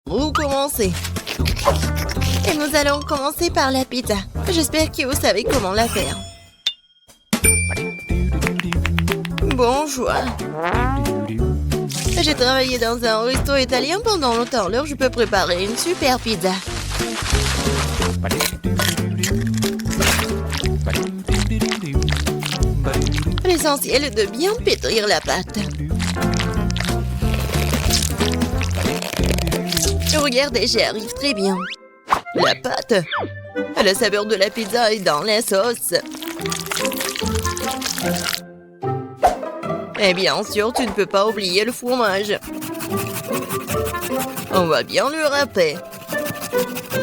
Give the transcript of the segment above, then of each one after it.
Où commencer? Et nous allons commencer par la pizza. J'espère que vous savez comment la faire. Bonjour. J'ai travaillé dans un resto italien pendant longtemps, alors je peux préparer une super pizza. L'essentiel est de bien pétrir la pâte. Regardez, j'y arrive très bien. La pâte, la saveur de la pizza est dans la sauce. Et bien sûr, tu ne peux pas oublier le fromage. On va bien le râper.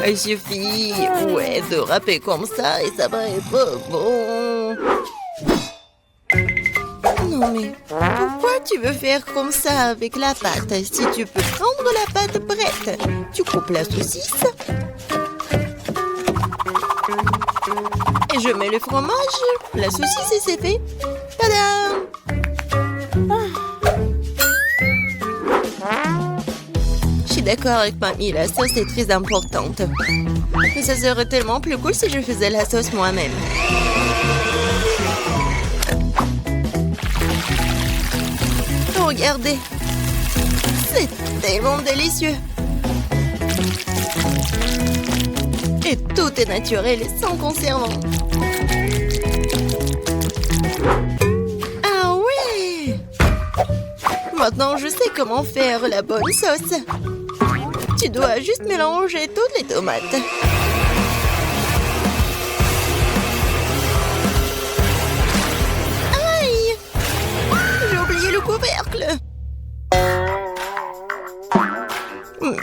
Il suffit, de râper comme ça et ça va être bon. Non mais, pourquoi tu veux faire comme ça avec la pâte? Si tu peux prendre la pâte prête, tu coupes la saucisse. Et je mets le fromage, la saucisse et c'est fait. Tadam! Je suis d'accord avec mamie, la sauce est très importante. Mais ça serait tellement plus cool si je faisais la sauce moi-même. Regardez, c'est tellement délicieux. Et tout est naturel et sans conservant. Ah ouais! Maintenant, je sais comment faire la bonne sauce. Tu dois juste mélanger toutes les tomates. Aïe! J'ai oublié le couvercle.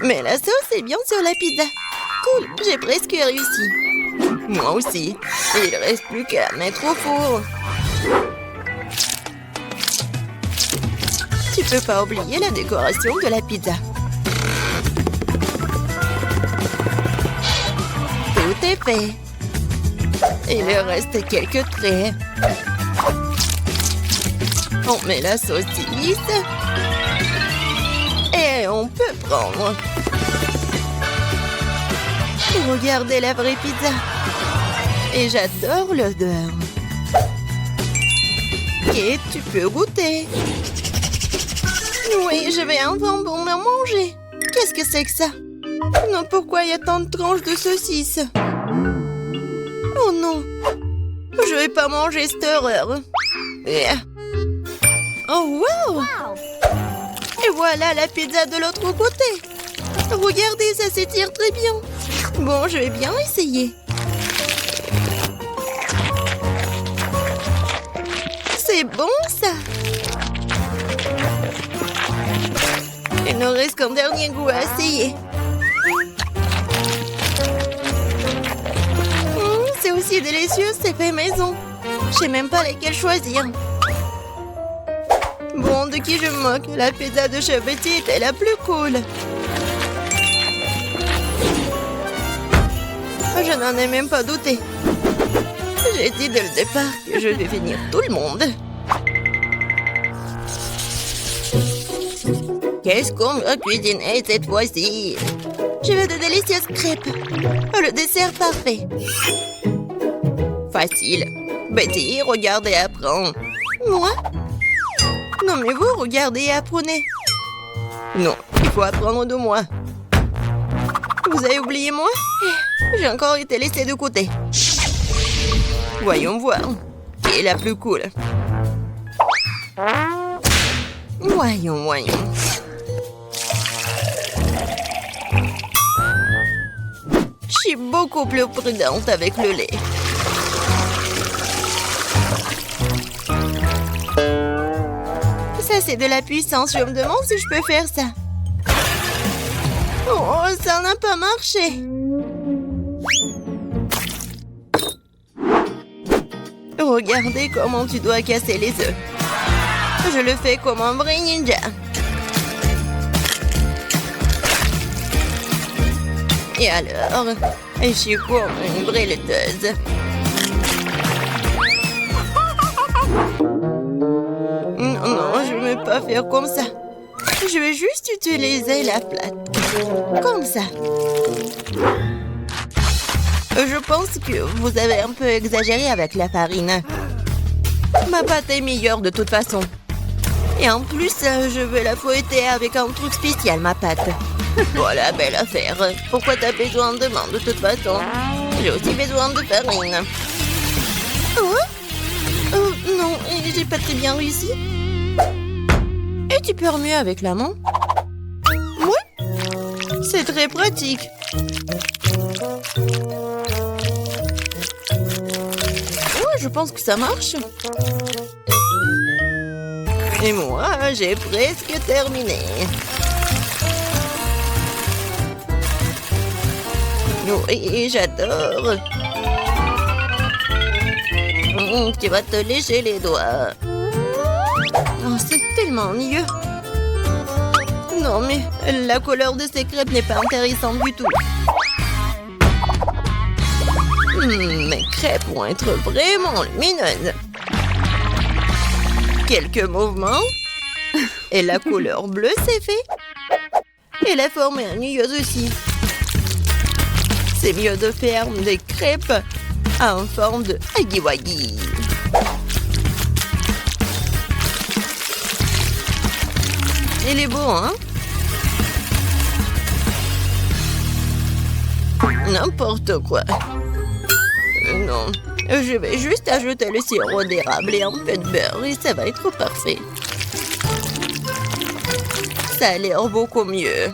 Mais la sauce est bien sur la pizza. Cool, j'ai presque réussi. Moi aussi. Il reste plus qu'à mettre au four. Tu peux pas oublier la décoration de la pizza. Tout est fait. Il reste quelques traits. On met la saucisse. Et on peut prendre. Regardez la vraie pizza. Et j'adore l'odeur. Et tu peux goûter. Oui, je vais enfin pour me manger. Qu'est-ce que c'est que ça? Non, pourquoi il y a tant de tranches de saucisses? Oh non. Je vais pas manger cette horreur. Oh wow! Et voilà la pizza de l'autre côté. Regardez, ça s'étire très bien. Bon, je vais bien essayer. C'est bon, ça. Il ne reste qu'un dernier goût à essayer. C'est aussi délicieux, c'est fait maison. Je sais même pas lesquels choisir. Bon, de qui je me moque? La pizza de Chef Betty était la plus cool. Je n'en ai même pas douté. J'ai dit dès le départ que je vais finir tout le monde. Qu'est-ce qu'on va cuisiner cette fois-ci? Je veux de délicieuses crêpes. Le dessert parfait. Facile. Betty, regarde et apprends. Moi? Non mais vous, regardez et apprenez. Non, il faut apprendre de moi. Vous avez oublié moi? J'ai encore été laissée de côté. Voyons voir. Qui est la plus cool? Voyons. Je suis beaucoup plus prudente avec le lait. Ça, c'est de la puissance. Je me demande si je peux faire ça. Oh, ça n'a pas marché. Regardez comment tu dois casser les œufs. Je le fais comme un vrai ninja. Et alors, je suis comme une vraie laiteuse. Non, je ne veux pas faire comme ça. Je vais juste utiliser la plate. Comme ça. Je pense que vous avez un peu exagéré avec la farine. Ma pâte est meilleure de toute façon. Et en plus, je veux la fouetter avec un truc spécial, ma pâte. Voilà, belle affaire. Pourquoi t'as besoin de main de toute façon? J'ai aussi besoin de farine. Oh? Oh non, j'ai pas très bien réussi. Et tu peux mieux avec la main? Oui. C'est très pratique. Ouais, je pense que ça marche. Et moi, j'ai presque terminé. Oui, j'adore. Tu vas te lécher les doigts. Oh, c'est tellement mieux. Non, mais la couleur de ces crêpes n'est pas intéressante du tout. Mes crêpes vont être vraiment lumineuses. Quelques mouvements. Et la couleur bleue s'est fait. Et la forme est ennuyeuse aussi. C'est mieux de faire des crêpes en forme de huggy-wuggy. Il est beau, hein? N'importe quoi. Non, je vais juste ajouter le sirop d'érable et un peu de beurre et ça va être parfait. Ça a l'air beaucoup mieux.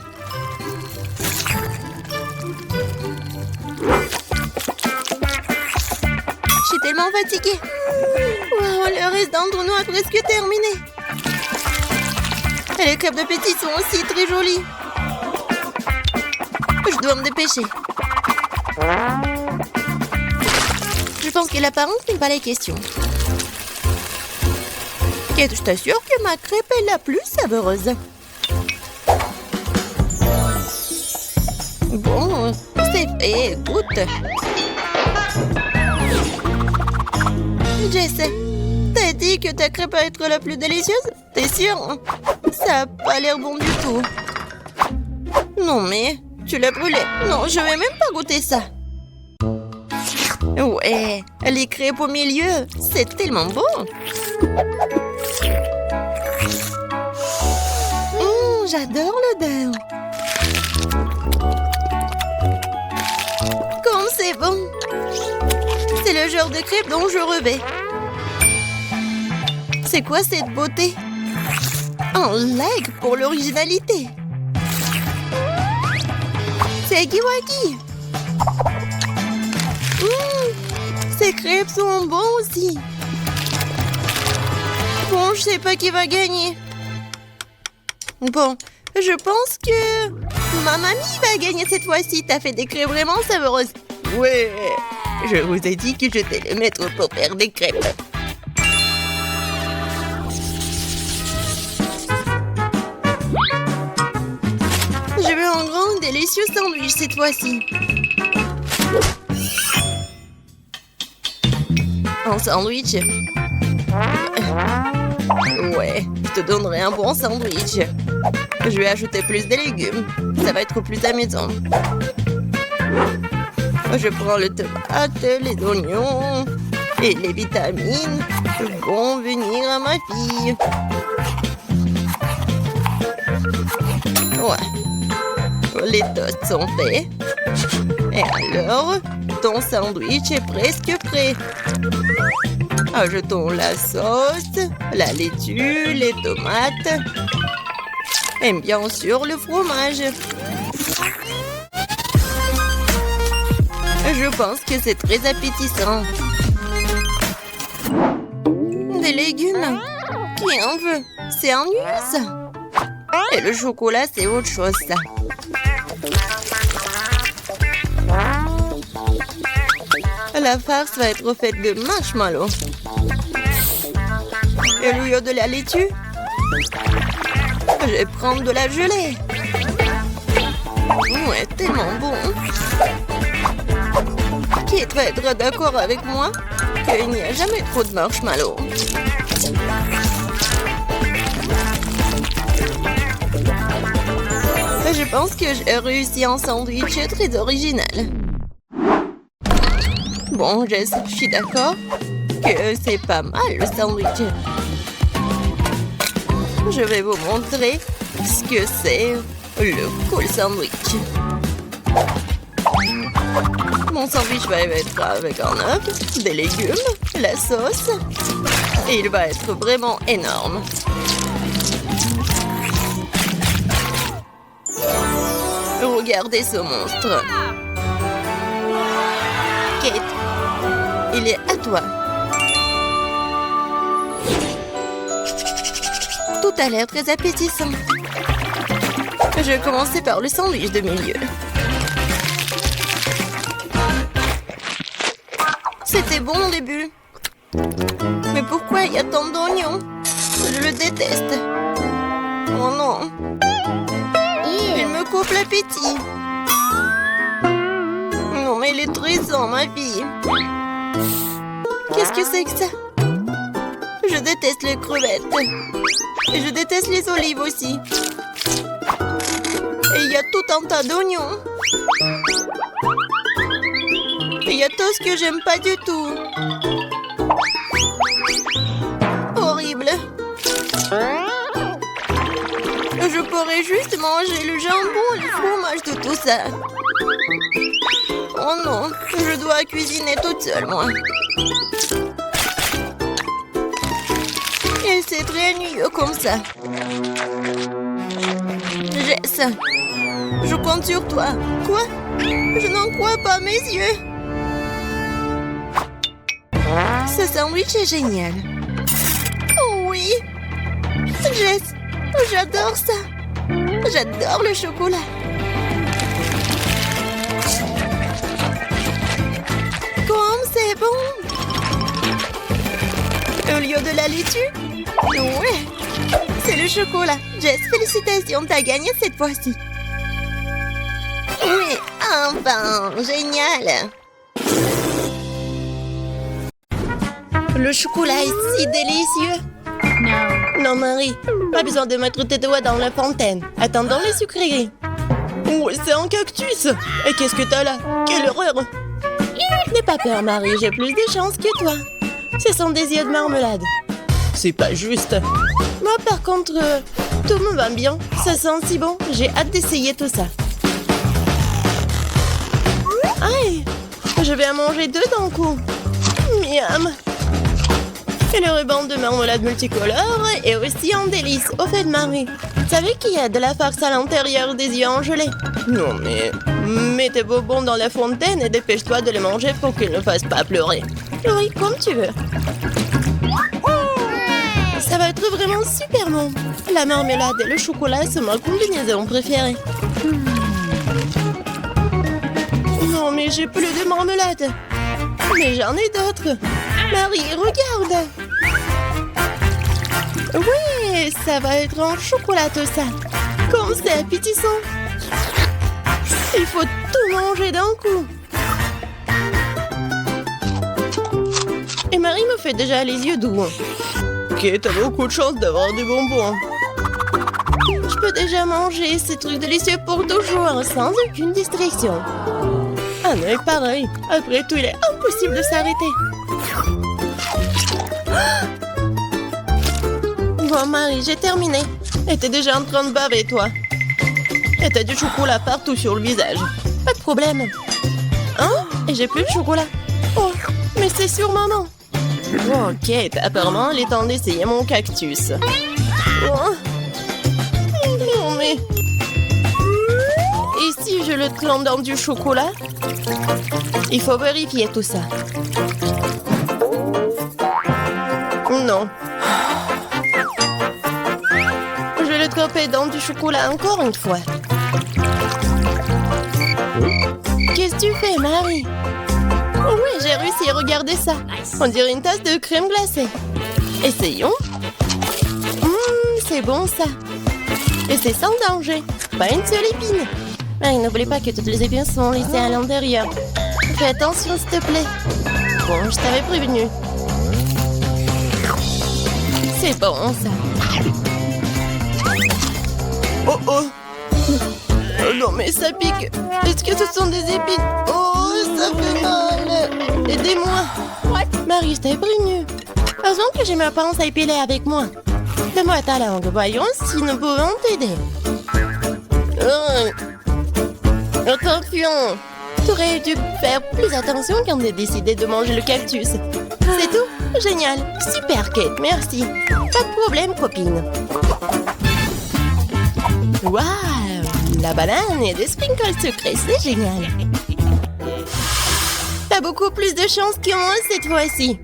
Je suis tellement fatiguée. Wow, le reste d'entre nous a presque terminé. Et les crêpes de Petit sont aussi très jolies. Je dois me dépêcher. Je pense que l'apparence n'est pas la question. Et je t'assure que ma crêpe est la plus savoureuse. Bon, c'est fait, goûte. Jess, t'as dit que ta crêpe va être la plus délicieuse? T'es sûre? Ça a pas l'air bon du tout. Non mais, tu l'as brûlé. Non, je vais même pas goûter ça. Ouais, les crêpes au milieu, c'est tellement bon. J'adore l'odeur. Comme c'est bon. C'est le genre de crêpes dont je rêvais. C'est quoi cette beauté? Un like pour l'originalité. C'est huggy-wuggy. Ces crêpes sont bons aussi. Bon, je sais pas qui va gagner. Bon, je pense que ma mamie va gagner cette fois-ci. T'as fait des crêpes vraiment savoureuses. Ouais, je vous ai dit que j'étais le maître pour faire des crêpes. Je veux un grand délicieux sandwich cette fois-ci. Un sandwich? Ouais, je te donnerai un bon sandwich. Je vais ajouter plus de légumes. Ça va être plus amusant. Je prends le tomate, les oignons et les vitamines vont venir à ma fille. Ouais. Les toasts sont faits. Et alors, ton sandwich est presque prêt. Ajoutons la sauce, la laitue, les tomates et bien sûr le fromage. Je pense que c'est très appétissant. Des légumes? Qui en veut? C'est ennuyeux ça. Et le chocolat, c'est autre chose ça. La farce va être faite de marshmallows. Et au lieu de la laitue, je vais prendre de la gelée. Ouais, tellement bon. Qui va être d'accord avec moi qu'il n'y a jamais trop de marshmallows? Je pense que j'ai réussi un sandwich très original. Bon, Jess, je suis d'accord que c'est pas mal le sandwich. Je vais vous montrer ce que c'est le cool sandwich. Mon sandwich va être avec un œuf, des légumes, la sauce. Et il va être vraiment énorme. Regardez ce monstre. Kate, il est à toi. Tout a l'air très appétissant. Je vais commencer par le sandwich de milieu. C'était bon au début. Mais pourquoi il y a tant d'oignons? Je le déteste. Oh non. Il me coupe l'appétit. Non, mais il est triste, ma fille. Qu'est-ce que c'est que ça? Je déteste les crevettes. Et je déteste les olives aussi. Et il y a tout un tas d'oignons. Et il y a tout ce que j'aime pas du tout. Horrible. Je pourrais juste manger le jambon et le fromage de tout ça. Oh non, je dois cuisiner toute seule, moi. Et c'est très ennuyeux comme ça. Jess, je compte sur toi. Quoi? Je n'en crois pas mes yeux. Ce sandwich est génial. Oh oui. Jess, j'adore ça. J'adore le chocolat. Comme c'est bon. Au lieu de la laitue? Ouais. C'est le chocolat. Jess, félicitations, t'as gagné cette fois-ci. Oui, enfin, génial. Le chocolat est si délicieux. Non, Marie, pas besoin de mettre tes doigts dans la fontaine. Attendons les sucreries. Oh, c'est un cactus. Et qu'est-ce que t'as là? Quelle horreur. N'aie pas peur, Marie, j'ai plus de chance que toi. Ce sont des yeux de marmelade. C'est pas juste. Moi, par contre, tout me va bien. Ça sent si bon. J'ai hâte d'essayer tout ça. Aïe, je vais en manger deux d'un coup. Miam. Et le ruban de marmelade multicolore est aussi un délice. Au fait, Marie, tu savais qu'il y a de la farce à l'intérieur des yeux en gelée? Non, mais mets tes bonbons dans la fontaine et dépêche-toi de les manger pour qu'ils ne fassent pas pleurer. Oui, comme tu veux. Ça va être vraiment super bon. La marmelade et le chocolat sont ma combinaison préférée. Non, mais j'ai plus de marmelade. Mais j'en ai d'autres. Marie, regarde. Oui, ça va être en chocolat tout ça. Comme c'est appétissant. Il faut tout manger d'un coup. Et Marie me fait déjà les yeux doux. Ok, t'as beaucoup de chance d'avoir des bonbons. Je peux déjà manger ces trucs délicieux pour toujours, sans aucune distraction. Ah non, pareil. Après tout, il est impossible de s'arrêter. Bon, Marie, j'ai terminé. Et t'es déjà en train de baver, toi. Et t'as du chocolat partout sur le visage. Pas de problème. Hein? Et j'ai plus de chocolat. Oh, mais c'est sur maman. Ok, apparemment, il est temps d'essayer mon cactus. Oh. Non, mais... Et si je le trempe dans du chocolat? Il faut vérifier tout ça. Non. Je vais le tremper dans du chocolat encore une fois. Qu'est-ce que tu fais, Marie? Oh oui, j'ai réussi, regardez ça. On dirait une tasse de crème glacée. Essayons. C'est bon ça. Et c'est sans danger. Pas une seule épine. Marie, n'oublie pas que toutes les épines sont laissées à l'intérieur. Fais attention, s'il te plaît. Bon, je t'avais prévenu. C'est bon, ça. Oh oh. Oh non, mais ça pique. Est-ce que ce sont des épines? Oh, ça fait mal. Aidez-moi. Marie, je t'ai prévenu. Heureusement que j'ai ma pince à épiler avec moi. Donne-moi ta langue, voyons si nous pouvons t'aider. Attention, tu aurais dû faire plus attention quand tu as décidé de manger le cactus. C'est tout? Génial. Super, Kate, merci. Pas de problème, copine. Waouh, la banane et des sprinkles sucrés, c'est génial. T'as beaucoup plus de chance que moi cette fois-ci.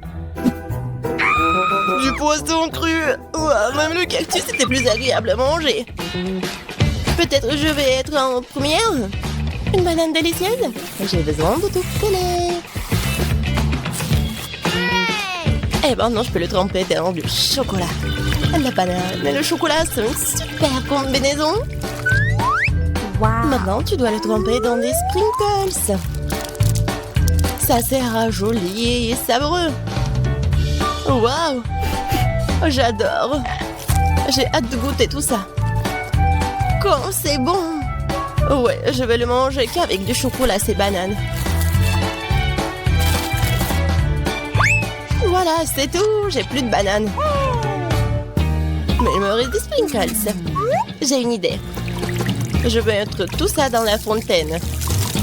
Du poisson cru. Ouah, même le cactus était plus agréable à manger. Peut-être je vais être en première. Une banane délicieuse. J'ai besoin de tout coller. Et maintenant, je peux le tremper dans du chocolat. La banane et le chocolat, c'est une super combinaison. Maintenant, tu dois le tremper dans des sprinkles. Ça sera joli et savoureux. Waouh! J'adore. J'ai hâte de goûter tout ça. Quand c'est bon! Ouais, je vais le manger qu'avec du chocolat, ces bananes. Voilà, c'est tout. J'ai plus de bananes. Mais il me reste des sprinkles. J'ai une idée. Je vais mettre tout ça dans la fontaine.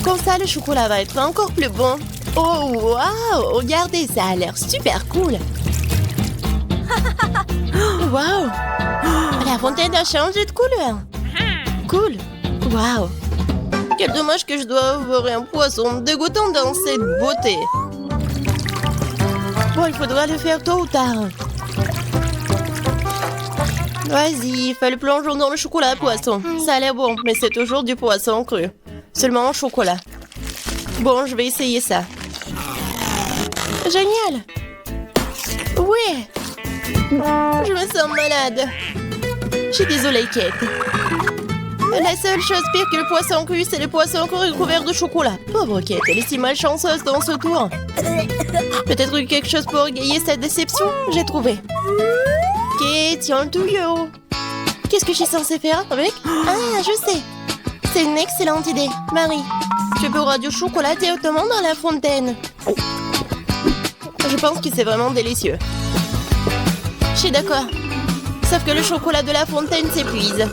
Comme ça, le chocolat va être encore plus bon. Oh, waouh! Regardez, ça a l'air super cool. Waouh! La fontaine a changé de couleur. Cool. Waouh! Quel dommage que je dois avoir un poisson dégoûtant dans cette beauté. Bon, il faudra le faire tôt ou tard. Vas-y, fais le plongeon dans le chocolat poisson. Ça a l'air bon, mais c'est toujours du poisson cru. Seulement en chocolat. Bon, je vais essayer ça. Génial! Oui! Je me sens malade. Je suis désolée, Kate. La seule chose pire que le poisson cru, c'est le poisson cru couvert de chocolat. Pauvre Kate, elle est si malchanceuse dans ce tour. Peut-être quelque chose pour égayer cette déception? J'ai trouvé. Kate, tiens le tuyau. Qu'est-ce que je suis censée faire avec? Ah, je sais. C'est une excellente idée. Marie, tu pourras du chocolat directement dans la fontaine. Je pense que c'est vraiment délicieux. Je suis d'accord. Sauf que le chocolat de la fontaine s'épuise.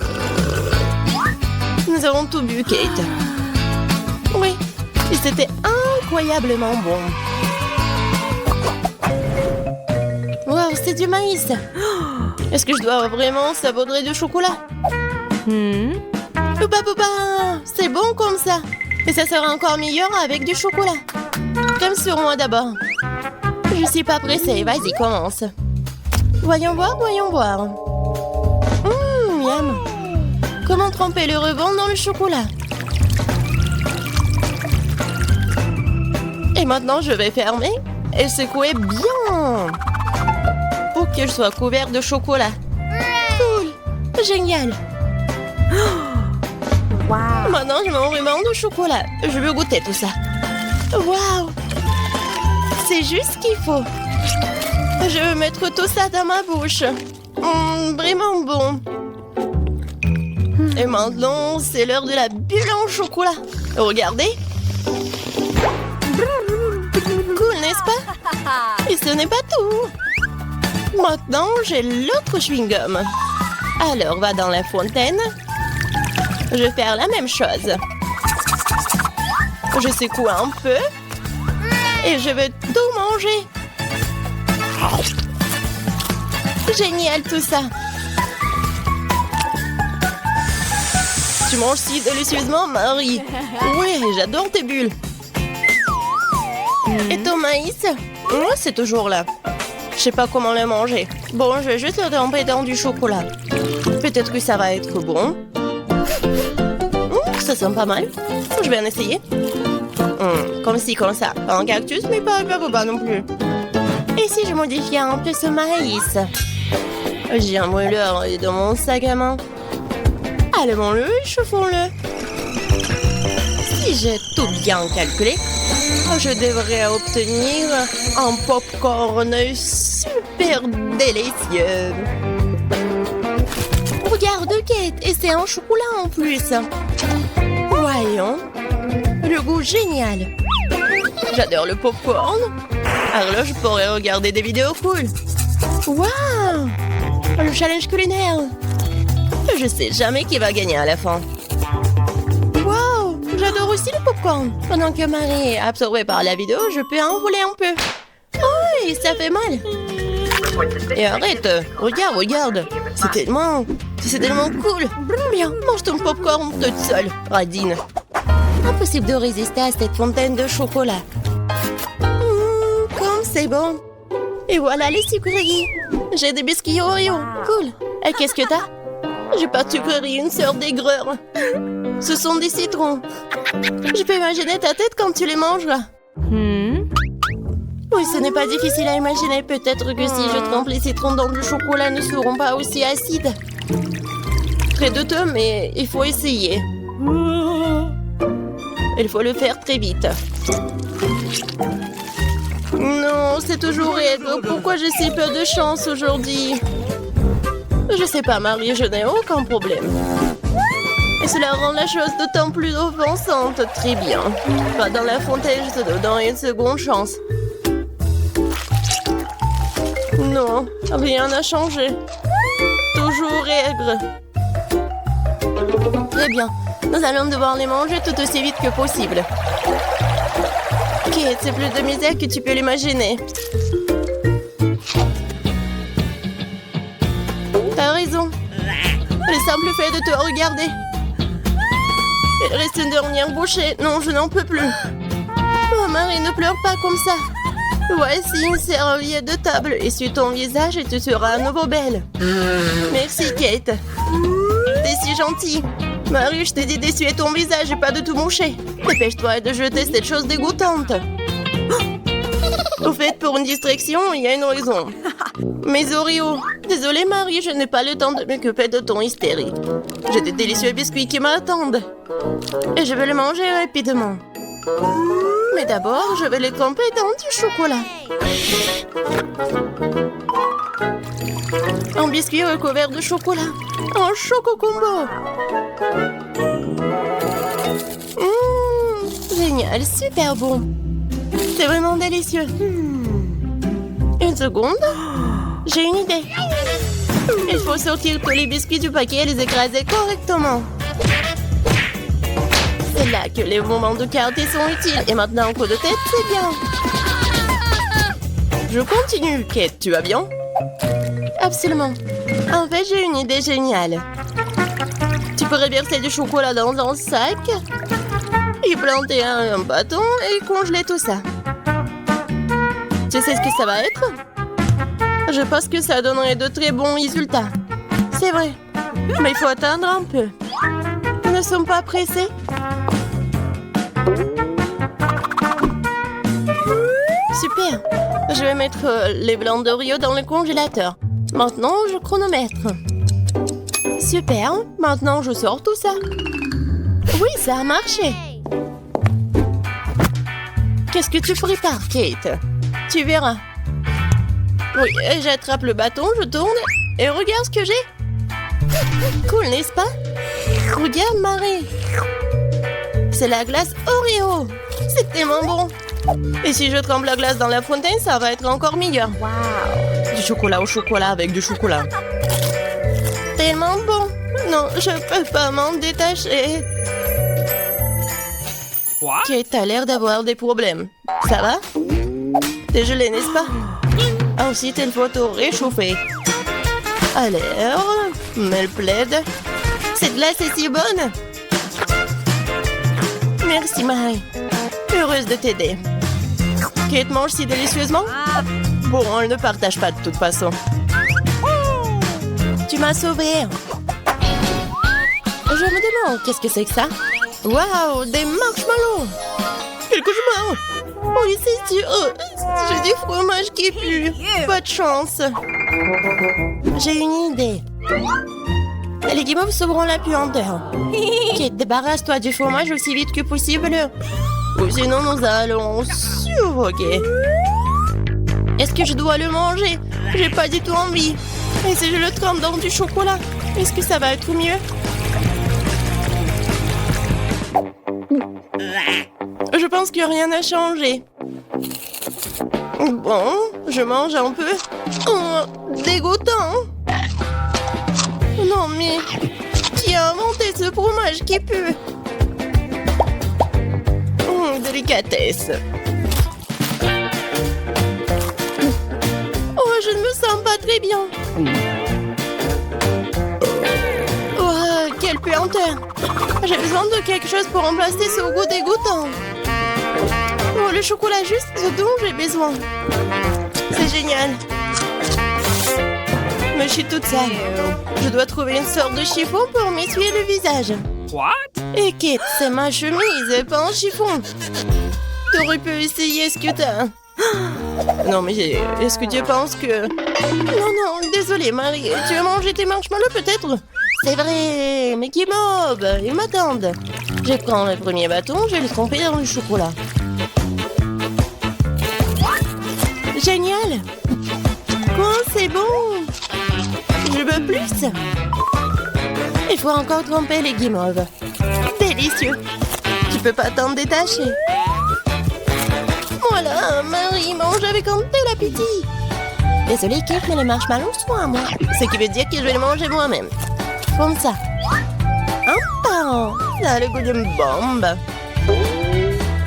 Nous avons tout bu, Kate. Oui, et c'était incroyablement bon. Wow, c'est du maïs. Est-ce que je dois vraiment saupoudrer du chocolat? Poupa, poupa, c'est bon comme ça. Et ça sera encore meilleur avec du chocolat. Comme sur moi d'abord. Je suis pas pressée, vas-y, commence. Voyons voir, voyons voir. Miam. Comment tremper le rebond dans le chocolat? Et maintenant, je vais fermer et secouer bien pour que je sois couvert de chocolat. Cool, génial. Maintenant, je m'en vraiment de chocolat. Je veux goûter tout ça. Waouh! C'est juste ce qu'il faut. Je veux mettre tout ça dans ma bouche. Vraiment bon. Et maintenant, c'est l'heure de la bulle en chocolat. Regardez. Cool, n'est-ce pas? Et ce n'est pas tout. Maintenant, j'ai l'autre chewing-gum. Alors, va dans la fontaine. Je vais faire la même chose. Je secoue un peu. Et je vais tout manger. Génial tout ça. Tu manges si délicieusement, Marie. Oui, j'adore tes bulles. Et ton maïs? C'est toujours là. Je sais pas comment le manger. Bon, je vais juste le tremper dans du chocolat. Peut-être que ça va être bon. Ça sent pas mal. Je vais en essayer. Comme ci, comme ça. Pas un cactus, mais pas non plus. Et si je modifiais un peu ce maïs? J'ai un brûleur dans mon sac à main. Allumons-le et chauffons-le. Si j'ai tout bien calculé, je devrais obtenir un popcorn super délicieux. Regarde, Kate, et c'est un chocolat en plus. Voyons. Le goût génial. J'adore le popcorn. Alors là, je pourrais regarder des vidéos cool. Waouh! Le challenge culinaire. Je sais jamais qui va gagner à la fin. Waouh! J'adore aussi le popcorn. Pendant que Marie est absorbée par la vidéo, je peux en voler un peu. Oh, et ça fait mal. Et arrête. Regarde. C'est tellement cool. Bien, mange ton popcorn toute seule, radine. Impossible de résister à cette fontaine de chocolat. Comme c'est bon. Et voilà les sucreries. J'ai des biscuits Oreo. Cool. Et qu'est-ce que t'as? J'ai pas de sucrerie, une sœur d'aigreur. Ce sont des citrons. Je peux imaginer ta tête quand tu les mangeras. Oui, ce n'est pas difficile à imaginer. Peut-être que si je trempe les citrons dans du chocolat, ne seront pas aussi acides. Très douteux, mais il faut essayer. Il faut le faire très vite. Non, c'est toujours aigre. Pourquoi j'ai si peu de chance aujourd'hui? Je sais pas, Marie, je n'ai aucun problème. Et cela rend la chose d'autant plus offensante. Très bien. Pas dans la fontaine, je te donne une seconde chance. Non, rien n'a changé. Toujours aigre. Très bien. Nous allons devoir les manger tout aussi vite que possible. Kate, c'est plus de misère que tu peux l'imaginer. T'as raison. Le simple fait de te regarder. Il reste une dernière bouchée. Non, je n'en peux plus. Oh, Marie, ne pleure pas comme ça. Voici une serviette de table. Essuie ton visage et tu seras à nouveau belle. Merci, Kate. T'es si gentille. Marie, je t'ai dit d'essuyer ton visage et pas de tout moucher. Dépêche-toi de jeter cette chose dégoûtante. Au fait, pour une distraction, il y a une raison. Mes Oreos. Désolée, Marie, je n'ai pas le temps de m'occuper de ton hystérie. J'ai des délicieux biscuits qui m'attendent. Et je vais les manger rapidement. Mais d'abord, je vais les tremper dans du chocolat. Un biscuit recouvert de chocolat. Un choco combo. Génial, super bon. C'est vraiment délicieux. Une seconde. J'ai une idée. Il faut sortir tous les biscuits du paquet et les écraser correctement. C'est là que les moments de quartier sont utiles. Et maintenant, un coup de tête, c'est bien. Je continue. Kate, tu vas bien? Absolument. En fait, j'ai une idée géniale. Tu pourrais verser du chocolat dans un sac, y planter un bâton et congeler tout ça. Tu sais ce que ça va être? Je pense que ça donnerait de très bons résultats. C'est vrai. Mais il faut attendre un peu. Nous ne sommes pas pressés. Super. Je vais mettre les blancs d'Oreo dans le congélateur. Maintenant, je chronomètre. Super. Maintenant, je sors tout ça. Oui, ça a marché. Qu'est-ce que tu prépares, Kate? Tu verras. Oui, j'attrape le bâton, je tourne et regarde ce que j'ai. Cool, n'est-ce pas? Regarde, Marie. C'est la glace Oreo. C'est tellement bon. Et si je trempe la glace dans la fontaine, ça va être encore meilleur. Wow. Du chocolat au chocolat avec du chocolat. Tellement bon. Non, je peux pas m'en détacher. What? Kate a l'air d'avoir des problèmes. Ça va? T'es gelé, n'est-ce pas? Ensuite, il faut tout réchauffer. Alors, me le plaide. Cette glace est si bonne. Merci, Marie. Heureuse de t'aider. Kate mange si délicieusement? Bon, on ne partage pas de toute façon. Tu m'as sauvée. Je me demande, qu'est-ce que c'est que ça? Waouh, des marshmallows! Quel cauchemar! Oui, c'est sûr. J'ai du fromage qui pue. Pas de chance. J'ai une idée. Les guimauves sauveront la puanteur. Kate, débarrasse-toi du fromage aussi vite que possible. Ou sinon, nous allons suffoquer. Est-ce que je dois le manger? J'ai pas du tout envie. Et si je le trempe dans du chocolat, est-ce que ça va être mieux? Je pense que rien n'a changé. Bon, je mange un peu. Oh, dégoûtant. Non mais, qui a inventé ce fromage qui pue? Délicatesse. Oh, je ne me sens pas très bien. Oh, quelle puanteur. J'ai besoin de quelque chose pour remplacer ce goût dégoûtant. Oh, le chocolat juste ce dont j'ai besoin. C'est génial. Mais je suis toute sale. Je dois trouver une sorte de chiffon pour m'essuyer le visage. What? Et Kate, c'est ma chemise, pas un chiffon. T'aurais pu essayer ce que t'as. Non, mais est-ce que tu penses que... Non, désolé, Marie. Tu as mangé tes marshmallows, peut-être? C'est vrai, mais qui mob, ils m'attendent. Je prends le premier bâton, je vais le tremper dans le chocolat. Génial. Quoi, c'est bon. Je veux plus. Il faut encore tremper les guimauves. Délicieux. Tu peux pas t'en détacher. Voilà, Marie mange avec un tel appétit. Désolée, Kate, mais les marshmallows sont à moi. Ce qui veut dire que je vais les manger moi-même. Comme ça. Un par un. Ça a le goût d'une bombe.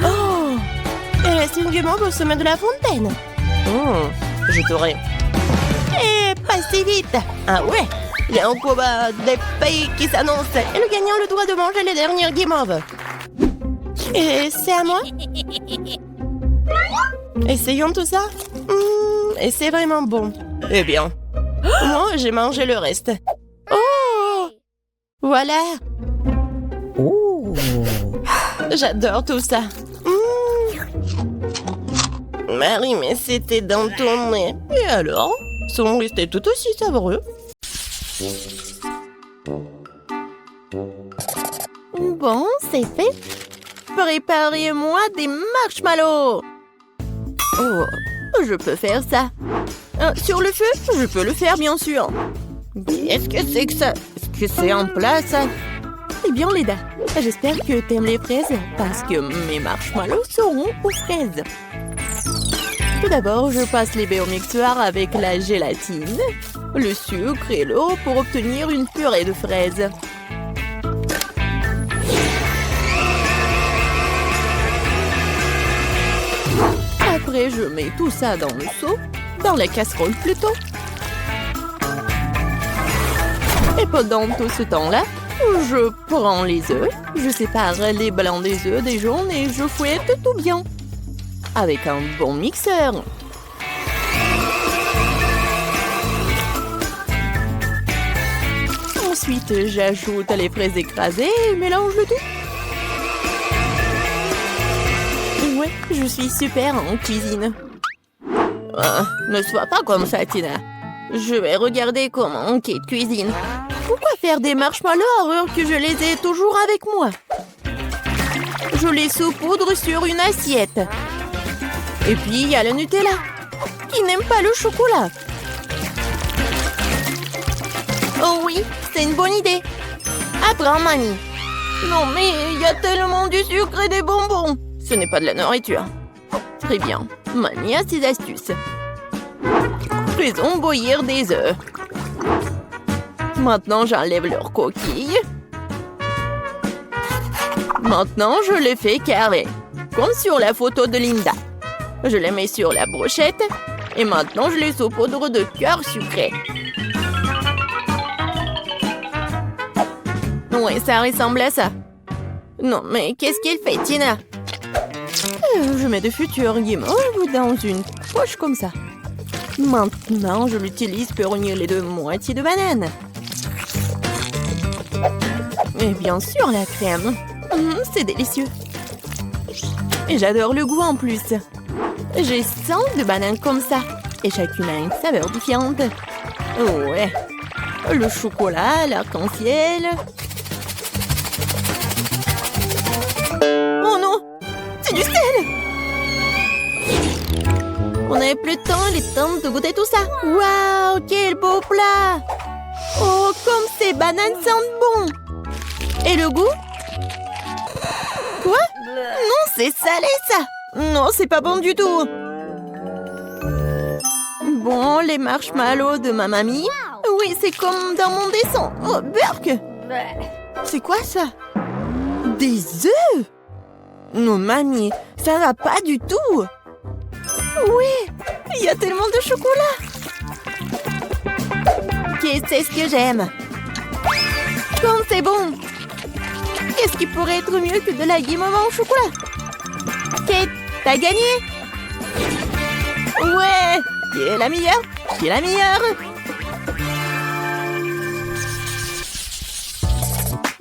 Oh! Il reste une guimauve au sommet de la fontaine. Je t'aurai. Et pas si vite. Ah ouais? Il y a un combat des pays qui s'annonce. Et le gagnant a le droit de manger les dernières guimauves. Et c'est à moi? Essayons tout ça. Et c'est vraiment bon. Eh bien, moi, j'ai mangé le reste. Oh! Voilà. Oh! J'adore tout ça. Marie, mais c'était dans ton nez. Et alors? Sont restés tout aussi savoureux. Bon, c'est fait. Préparez-moi des marshmallows. Oh, je peux faire ça. Sur le feu? Je peux le faire, bien sûr. Qu'est-ce que c'est que ça? Est-ce que c'est en place? Eh bien, Leda, j'espère que t'aimes les fraises parce que mes marshmallows seront aux fraises. Tout d'abord, je passe les baies au mixeur avec la gélatine, le sucre et l'eau pour obtenir une purée de fraises. Après, je mets tout ça dans le seau, dans la casserole plutôt. Et pendant tout ce temps-là, je prends les œufs, je sépare les blancs des œufs des jaunes et je fouette tout bien. Avec un bon mixeur. Ensuite, j'ajoute les fraises écrasées et mélange le tout. Ouais, je suis super en cuisine. Ne sois pas comme ça, Tina. Je vais regarder comment Kate cuisine. Pourquoi faire des marshmallows alors que je les ai toujours avec moi? Je les saupoudre sur une assiette. Et puis, il y a le Nutella, qui n'aime pas le chocolat. Oh oui, c'est une bonne idée. Apprends, Mamie. Non, mais il y a tellement du sucre et des bonbons. Ce n'est pas de la nourriture. Très bien. Mamie a ses astuces. Faisons bouillir des œufs. Maintenant, j'enlève leurs coquilles. Maintenant, je les fais carrés, comme sur la photo de Linda. Je les mets sur la brochette et maintenant je les saupoudre de cœur sucré. Ouais, ça ressemble à ça. Non, mais qu'est-ce qu'il fait, Tina? Je mets de futurs guimauves dans une poche comme ça. Maintenant, je l'utilise pour unir les deux moitiés de banane. Et bien sûr, la crème. C'est délicieux. Et j'adore le goût en plus. J'ai 100 de bananes comme ça. Et chacune a une saveur différente. Oh ouais. Le chocolat, l'arc-en-ciel. Oh non! C'est du sel! On n'avait plus de temps, il est temps de goûter tout ça. Waouh, quel beau plat! Oh, comme ces bananes sentent bon! Et le goût? Quoi? Non, c'est salé, ça! Non, c'est pas bon du tout! Bon, les marshmallows de ma mamie. Oui, c'est comme dans mon dessin. Oh, burk! C'est quoi ça? Des œufs? Non, mamie, ça va pas du tout! Oui, il y a tellement de chocolat! Qu'est-ce que j'aime? Comme c'est bon! Qu'est-ce qui pourrait être mieux que de la guimauve au chocolat? Kate, t'as gagné! Ouais! Qui est la meilleure? Qui est la meilleure?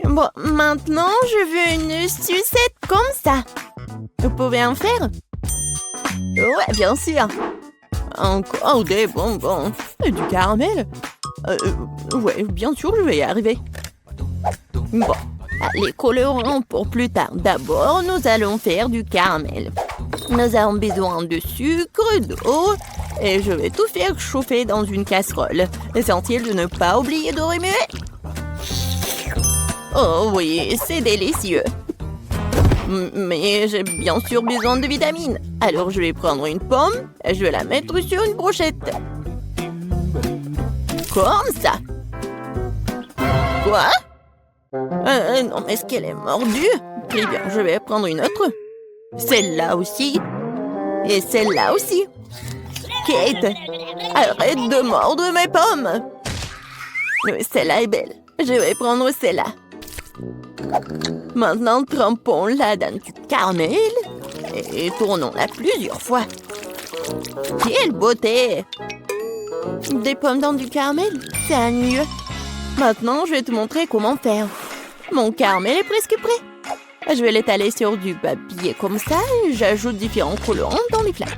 Bon, maintenant, je veux une sucette comme ça. Vous pouvez en faire? Ouais, bien sûr. Encore des bonbons. Et du caramel? Ouais, bien sûr, je vais y arriver. Bon, les colorants pour plus tard. D'abord, nous allons faire du caramel. Nous avons besoin de sucre, d'eau, et je vais tout faire chauffer dans une casserole. Essentiel de ne pas oublier de remuer. Oh oui, c'est délicieux. Mais j'ai bien sûr besoin de vitamines. Alors je vais prendre une pomme et je vais la mettre sur une brochette. Comme ça. Quoi? Non, mais est-ce qu'elle est mordue? Très bien, je vais prendre une autre. Celle-là aussi. Et celle-là aussi. Kate, arrête de mordre mes pommes. Celle-là est belle. Je vais prendre celle-là. Maintenant, trempons-la dans du caramel et tournons-la plusieurs fois. Quelle beauté! Des pommes dans du caramel, c'est ennuyeux. Maintenant, je vais te montrer comment faire. Mon caramel est presque prêt. Je vais l'étaler sur du papier comme ça et j'ajoute différents colorants dans les flaques.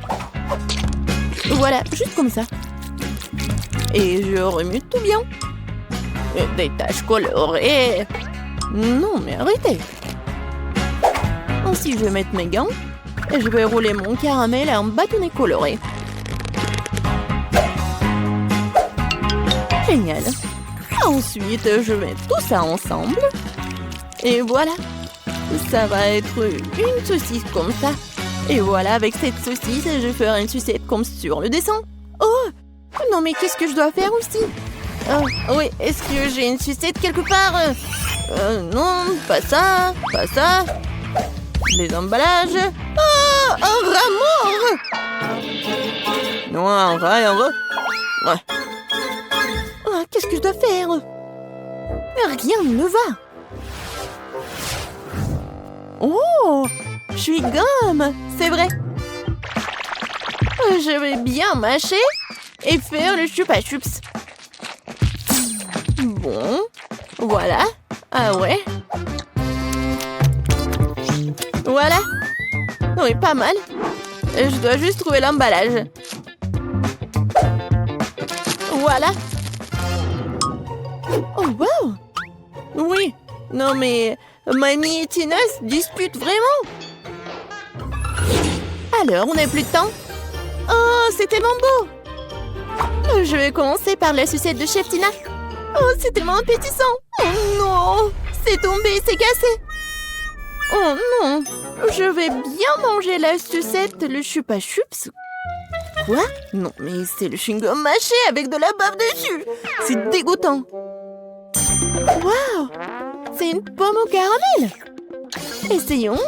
Voilà, juste comme ça. Et je remue tout bien. Des taches colorées. Non, mais arrêtez. Ensuite, je vais mettre mes gants et je vais rouler mon caramel en bâtonnet coloré. Génial. Ensuite, je mets tout ça ensemble. Et voilà. Ça va être une saucisse comme ça. Et voilà, avec cette saucisse, je ferai une sucette comme sur le dessin. Oh! Non, mais qu'est-ce que je dois faire aussi? Oui, est-ce que j'ai une sucette quelque part? Non, pas ça, pas ça. Les emballages. Oh, un rat mort! Non, un rat et un rat. Ouais. Oh, qu'est-ce que je dois faire? Rien ne va. Oh, je suis gomme, c'est vrai. Je vais bien mâcher et faire le chupa chups. Bon, voilà. Ah ouais. Voilà. Oui, pas mal. Je dois juste trouver l'emballage. Voilà. Oh, wow. Oui. Non, mais Mamie et Tina se disputent vraiment. Alors, on n'a plus de temps. Oh, c'est tellement beau. Je vais commencer par la sucette de Chef Tina. Oh, c'est tellement appétissant. Oh non, c'est tombé, c'est cassé. Oh non, je vais bien manger la sucette, le chupa chups. Quoi? Non, mais c'est le chewing-gum mâché avec de la bave dessus. C'est dégoûtant. Waouh, c'est une pomme au caramel. Essayons.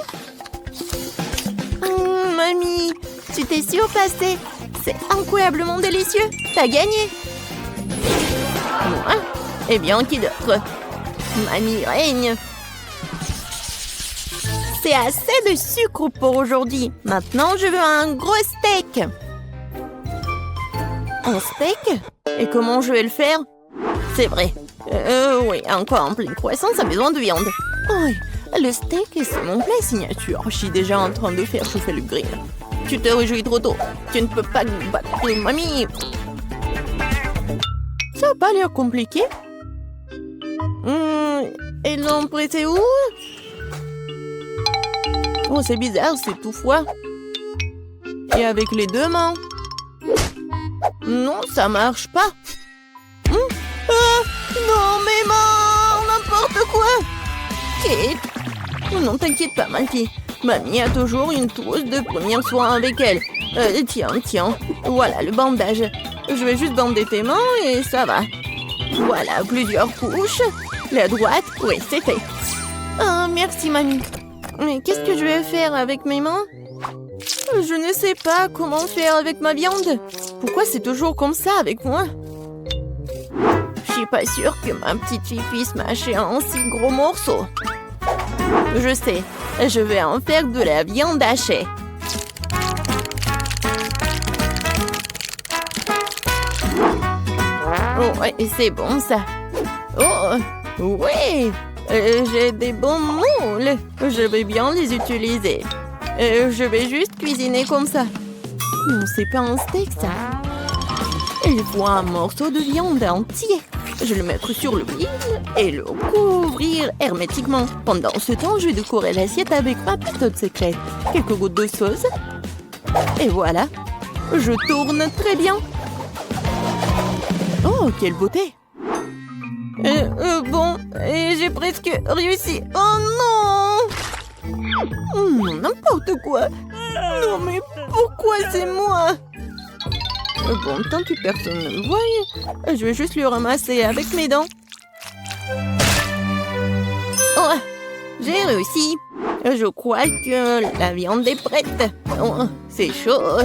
Mamie, tu t'es surpassée. C'est incroyablement délicieux. T'as gagné. Moi? Eh bien, qui d'autre? Mamie règne. C'est assez de sucre pour aujourd'hui. Maintenant, je veux un gros steak. Un steak? Et comment je vais le faire? C'est vrai. Oui, encore en pleine croissance, a besoin de viande. Oui, le steak, c'est mon plat signature. Je suis déjà en train de faire chauffer le grill. Tu te réjouis trop tôt. Tu ne peux pas battre mamie. Ça n'a pas l'air compliqué. Et l'empressé c'est où? Oh, c'est bizarre, c'est tout froid. Et avec les deux mains. Non, ça marche pas. Non, mais non, n'importe quoi. Kate. Non, t'inquiète pas, ma fille. Mamie a toujours une trousse de premiers soins avec elle. Tiens, voilà le bandage. Je vais juste bander tes mains et ça va. Voilà, plusieurs couches. La droite, oui, c'est fait. Ah, merci, mamie. Mais qu'est-ce que je vais faire avec mes mains? Je ne sais pas comment faire avec ma viande. Pourquoi c'est toujours comme ça avec moi? Je suis pas sûre que ma petite fille puisse mâcher un si gros morceau. Je sais, je vais en faire de la viande hachée. Oh, ouais, c'est bon ça. Oh, oui, j'ai des bons moules. Je vais bien les utiliser. Je vais juste cuisiner comme ça. Non, c'est pas un steak ça. Il faut un morceau de viande entier. Je vais le mettre sur le grill et le couvrir hermétiquement. Pendant ce temps, je vais décorer l'assiette avec ma méthode secrète. Quelques gouttes de sauce. Et voilà. Je tourne très bien. Oh, quelle beauté! Bon, j'ai presque réussi. Oh non! N'importe quoi. Non, mais pourquoi c'est moi? Bon, tant que personne ne me voit, je vais juste le ramasser avec mes dents. Oh, j'ai réussi. Je crois que la viande est prête. Oh, c'est chaud.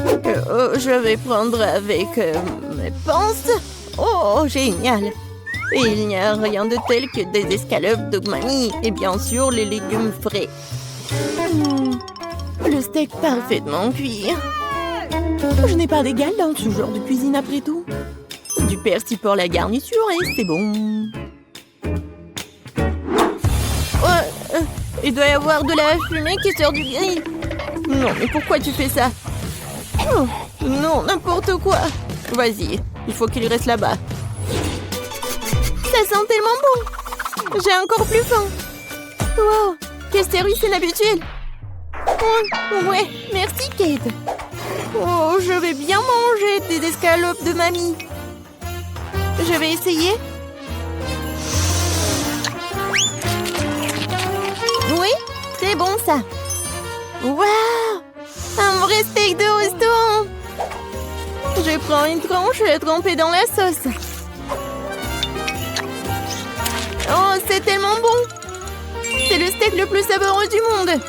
Je vais prendre avec mes pinces. Oh, génial! Et il n'y a rien de tel que des escalopes de mamie et bien sûr les légumes frais. Le steak parfaitement cuit. Je n'ai pas d'égal dans ce genre de cuisine après tout. Du persil pour la garniture et c'est bon. Il doit y avoir de la fumée qui sort du grill. Non, mais pourquoi tu fais ça? Oh, non, n'importe quoi. Vas-y, il faut qu'il reste là-bas. Ça sent tellement bon. J'ai encore plus faim. Wow, quel service inhabituel. Oh, ouais, merci Kate. Oh, je vais bien manger des escalopes de mamie. Je vais essayer. Oui, c'est bon ça. Waouh! Un vrai steak de restaurant! Je prends une tranche trempée dans la sauce. Oh, c'est tellement bon! C'est le steak le plus savoureux du monde!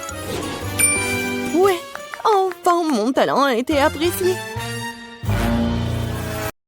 Ouais, enfin mon talent a été apprécié.